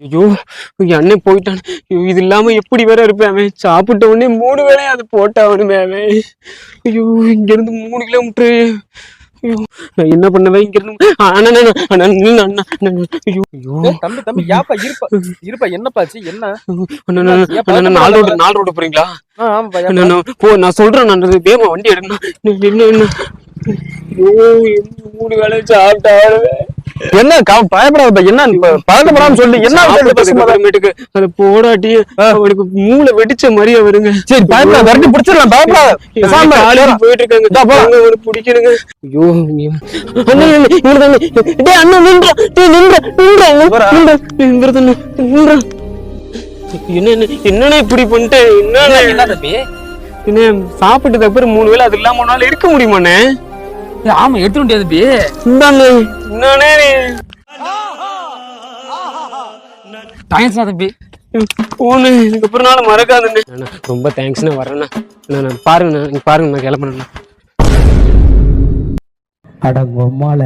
ஐயோ அண்ணன் போயிட்டான். இது இல்லாம எப்படி வேற இருப்பேன் அவன். சாப்பிட்ட உடனே 3 வேளையும் அது போட்டாவணுமே அவன். ஐயோ இங்க இருந்து 3 கிலோமீட்டரு. ஐயோ நான் என்ன பண்ணுவேன் இங்க இருந்து. தம்பி யாப்பா இருப்பா என்னப்பாச்சு என்ன? நாலு ரோடு போறீங்களா? நான் சொல்றேன். நான் வேகமா வண்டி எடுக்கணும். ஐயோ 3 வேளை சாப்பிட்டாடுவேன். என்ன பயப்படாத, என்ன பழக்கப்படாம சொல்லி என்ன அதை போடாட்டி அவனுக்கு மூளை வெடிச்ச மாதிரியா வருங்க. சரி பயப்படாத, விரட்டி பிடிச்சிடலாம், பயப்படாத. போயிட்டு இருக்காங்க, பிடிக்கணுங்க. ஐயோ என்ன இப்படி பண்ணிட்டேன்? என்ன சாப்பிட்டதுக்கு அப்புறம் 3 வேளை அது இல்லாம உன்னால இருக்க முடியுமாண்ணே? ஆமா எடுத்து முடியாது. தம்பி போனு இதுக்கப்புறம் மறக்காதுண்ணே. ரொம்ப தேங்க்ஸ்ண்ணே. வரேண்ணா. பாருங்கண்ணா, நீங்க பாருங்க, நான் கிளம்புறேண்ணா. அட உம்மால